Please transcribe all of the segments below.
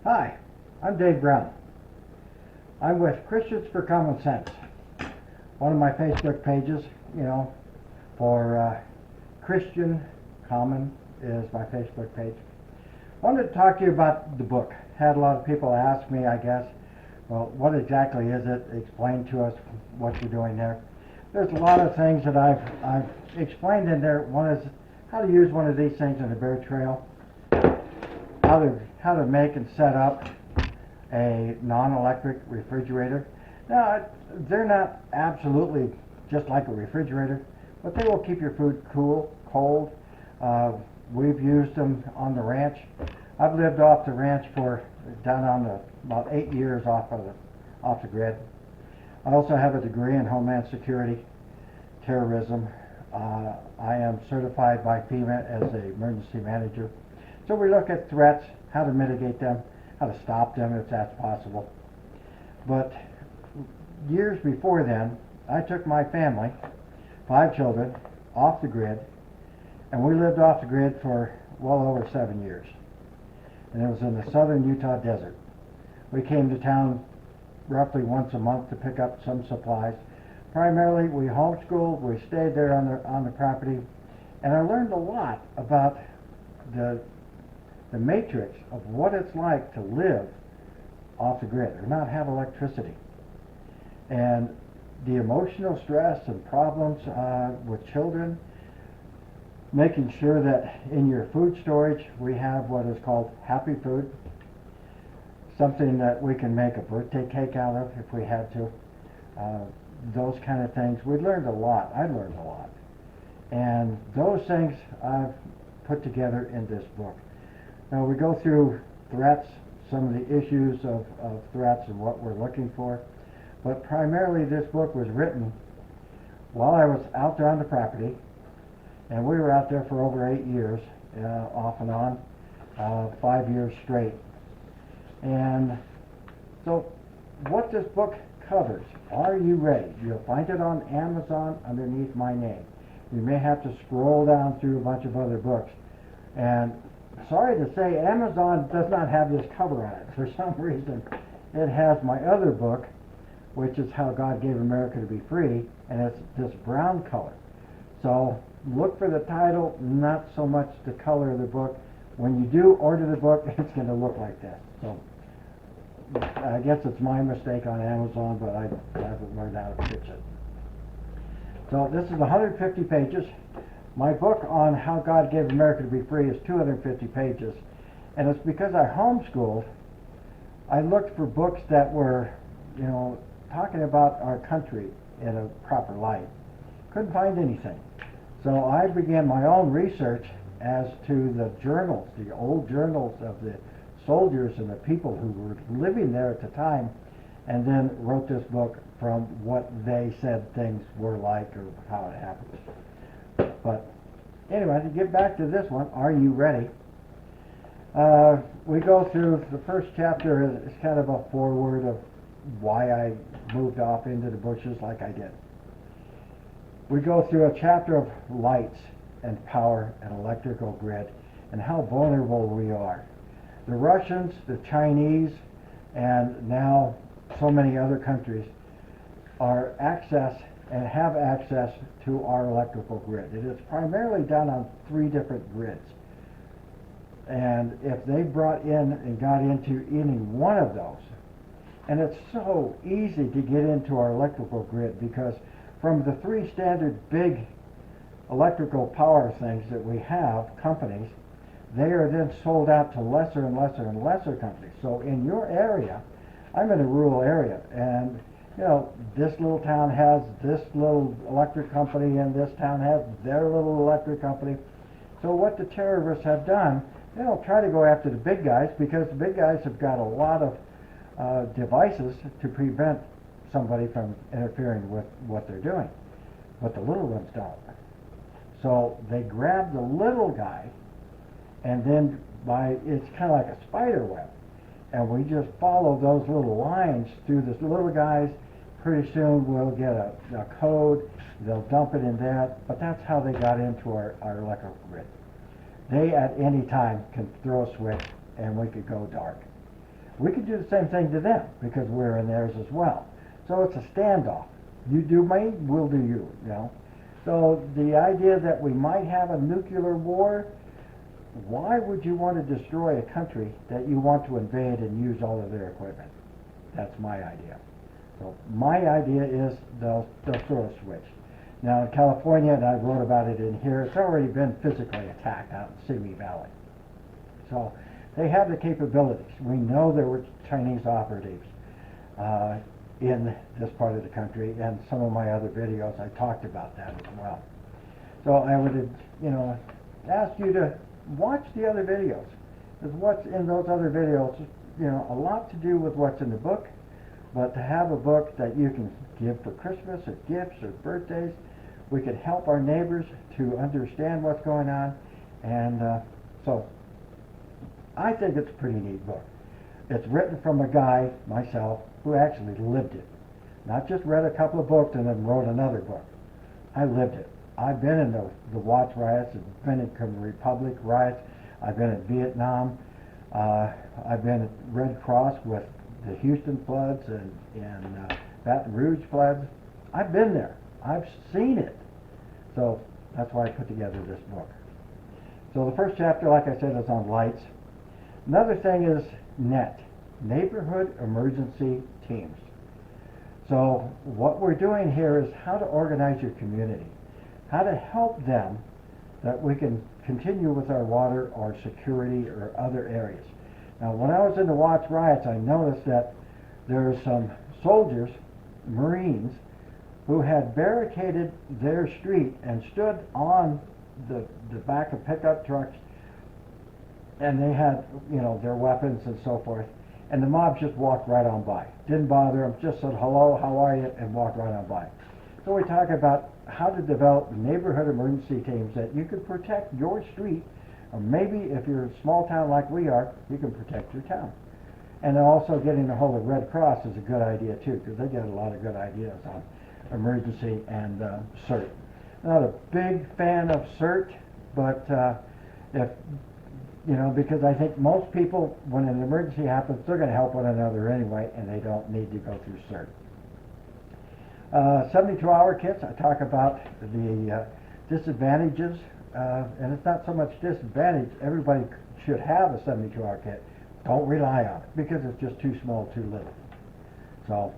Hi, I'm Dave Brown. I'm with Christians for Common Sense. One of my Facebook pages, for Christian Common is my Facebook page. I wanted to talk to you about the book. Had a lot of people ask me, I guess, well, what exactly is it? Explain to us what you're doing there. There's a lot of things that I've explained in there. One is how to use one of these things in a bear trail, how to make and set up a non-electric refrigerator. Now, they're not absolutely just like a refrigerator, but they will keep your food cold. We've used them on the ranch. I've lived off the ranch for about 8 years off the grid. I also have a degree in Homeland Security, terrorism. I am certified by FEMA as an emergency manager. So we look at threats, how to mitigate them, how to stop them if that's possible. But years before then, I took my family, 5 children, off the grid, and we lived off the grid for well over 7 years. And it was in the southern Utah desert. We came to town roughly once a month to pick up some supplies. Primarily, we homeschooled, we stayed there on the property, and I learned a lot about the matrix of what it's like to live off the grid or not have electricity, and the emotional stress and problems with children, making sure that in your food storage we have what is called happy food, something that we can make a birthday cake out of if we had to, those kind of things. We learned a lot. I learned a lot, and those things I've put together in this book. Now we go through threats, some of the issues of threats and what we're looking for, but primarily this book was written while I was out there on the property, and we were out there for over 8 years, off and on, 5 years straight. And so what this book covers, Are You Ready? You'll find it on Amazon underneath my name. You may have to scroll down through a bunch of other books. And sorry to say, Amazon does not have this cover on it. For some reason, it has my other book, which is How God Gave America to Be Free, and it's this brown color. So look for the title, not so much the color of the book. When you do order the book, it's going to look like that. So I guess it's my mistake on Amazon, but I haven't learned how to fix it. So this is 150 pages. My book on How God Gave America to Be Free is 250 pages, and it's because I homeschooled. I looked for books that were, talking about our country in a proper light. Couldn't find anything. So I began my own research as to the journals, the old journals of the soldiers and the people who were living there at the time, and then wrote this book from what they said things were like or how it happened. But anyway, to get back to this one, Are You Ready? We go through the first chapter. Is kind of a foreword of why I moved off into the bushes like I did. We go through a chapter of lights and power and electrical grid and how vulnerable we are. The Russians, the Chinese, and now so many other countries are and have access to our electrical grid. It is primarily done on 3 different grids. And if they brought in and got into any one of those, and it's so easy to get into our electrical grid because from the 3 standard big electrical power things that we have, companies, they are then sold out to lesser and lesser and lesser companies. So in your area, I'm in a rural area, and this little town has this little electric company, and this town has their little electric company. So what the terrorists have done, they don't try to go after the big guys because the big guys have got a lot of devices to prevent somebody from interfering with what they're doing, but the little ones don't. So they grab the little guy, and then it's kind of like a spider web, and we just follow those little lines through this little guys. Pretty soon we'll get a code, they'll dump it in that, but that's how they got into our electrical grid. They at any time can throw a switch and we could go dark. We could do the same thing to them because we're in theirs as well. So it's a standoff. You do me, we'll do you, you know. So the idea that we might have a nuclear war, why would you want to destroy a country that you want to invade and use all of their equipment? That's my idea. So my idea is they'll throw a switch. Now in California, and I wrote about it in here, it's already been physically attacked out in Simi Valley. So they have the capabilities. We know there were Chinese operatives in this part of the country, and some of my other videos I talked about that as well. So I would, ask you to watch the other videos, because what's in those other videos, a lot to do with what's in the book, but to have a book that you can give for Christmas or gifts or birthdays, we could help our neighbors to understand what's going on, and so I think it's a pretty neat book. It's written from a guy, myself, who actually lived it. Not just read a couple of books and then wrote another book. I lived it. I've been in the Watts riots, I've been in Republic riots, I've been in Vietnam, I've been at Red Cross with the Houston floods and Baton Rouge floods. I've been there. I've seen it. So that's why I put together this book. So the first chapter, like I said, is on lights. Another thing is NET, Neighborhood Emergency Teams. So what we're doing here is how to organize your community, how to help them that we can continue with our water or security or other areas. Now when I was in the Watts riots, I noticed that there were some soldiers, Marines, who had barricaded their street and stood on the back of pickup trucks, and they had, their weapons and so forth, and the mob just walked right on by. Didn't bother them, just said, hello, how are you, and walked right on by. So we talk about how to develop neighborhood emergency teams that you can protect your street, or maybe if you're a small town like we are, you can protect your town. And then also getting a hold of Red Cross is a good idea too, because they get a lot of good ideas on emergency and CERT. Not a big fan of CERT, but because I think most people, when an emergency happens, they're going to help one another anyway, and they don't need to go through CERT. 72-hour kits, I talk about the disadvantages, and it's not so much disadvantage. Everybody should have a 72-hour kit. Don't rely on it, because it's just too small, too little. So,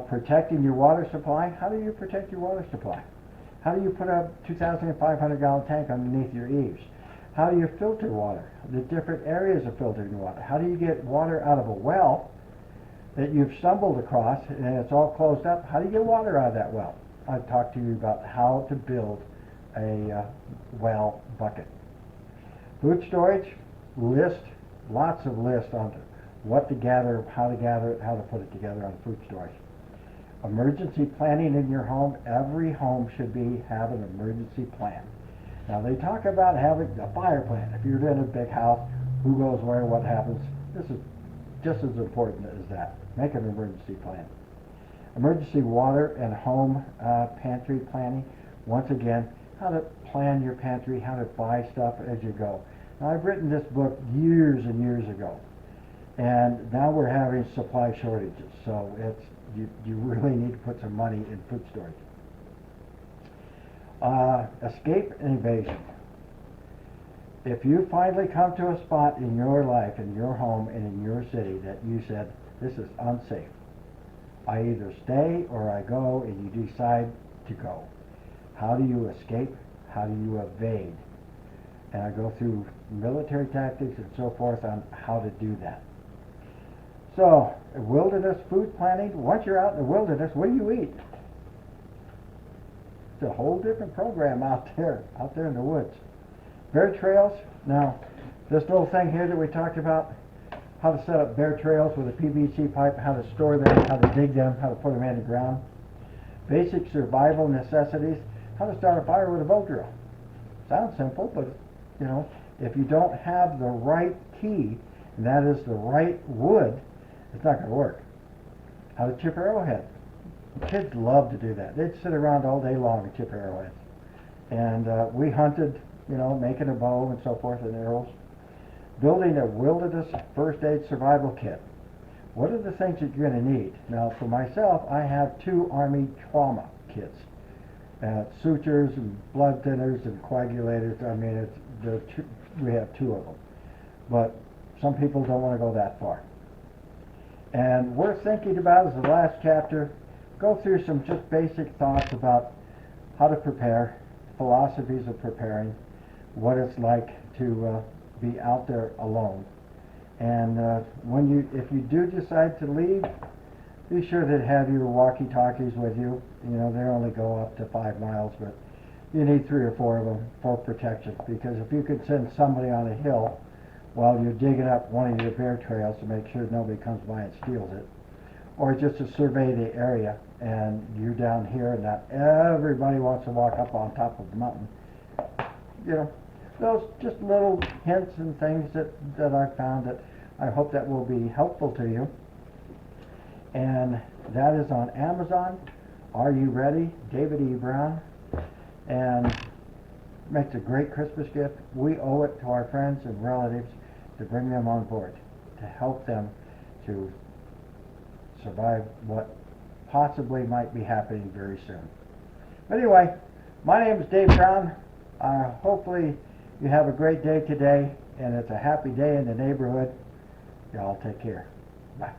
protecting your water supply. How do you protect your water supply? How do you put a 2,500-gallon tank underneath your eaves? How do you filter water? The different areas of filtering water. How do you get water out of a well that you've stumbled across and it's all closed up? How do you get water out of that well? I've talked to you about how to build a well bucket. Food storage, lots of lists on what to gather, how to put it together on food storage. Emergency planning in your home. Every home should have an emergency plan. Now they talk about having a fire plan. If you're in a big house, who goes where, what happens. This is just as important as that. Make an emergency plan. Emergency water and home pantry planning. Once again, how to plan your pantry, how to buy stuff as you go. Now I've written this book years and years ago, and now we're having supply shortages. So you really need to put some money in food storage. Escape and evasion. If you finally come to a spot in your life, in your home, and in your city that you said, this is unsafe, I either stay or I go, and you decide to go. How do you escape? How do you evade? And I go through military tactics and so forth on how to do that. So, wilderness food planning. Once you're out in the wilderness, what do you eat? It's a whole different program out there in the woods. Bear trails. Now, this little thing here that we talked about, how to set up bear trails with a PVC pipe, how to store them, how to dig them, how to put them in the ground. Basic survival necessities. How to start a fire with a bow drill. Sounds simple, but if you don't have the right key, and that is the right wood, it's not going to work. How to chip arrowheads. Kids love to do that. They'd sit around all day long and chip arrowheads. And we hunted, making a bow and so forth and arrows. Building a wilderness first aid survival kit. What are the things that you're going to need? Now, for myself, I have 2 Army trauma kits. Sutures and blood thinners and coagulators. I mean, we have 2 of them. But some people don't want to go that far. And worth thinking about is the last chapter. Go through some just basic thoughts about how to prepare, philosophies of preparing, what it's like to be out there alone. And if you do decide to leave, be sure to have your walkie-talkies with you. You know, they only go up to 5 miles, but you need 3 or 4 of them for protection. Because if you could send somebody on a hill while you're digging up one of your bear trails to make sure nobody comes by and steals it, or just to survey the area, and you're down here and not everybody wants to walk up on top of the mountain, you know, those just little hints and things that I've found that I hope that will be helpful to you. And that is on Amazon. Are You Ready? David E. Brown. And makes a great Christmas gift. We owe it to our friends and relatives to bring them on board, to help them to survive what possibly might be happening very soon. But anyway, my name is Dave Brown. Hopefully you have a great day today, and it's a happy day in the neighborhood. Y'all take care. Bye.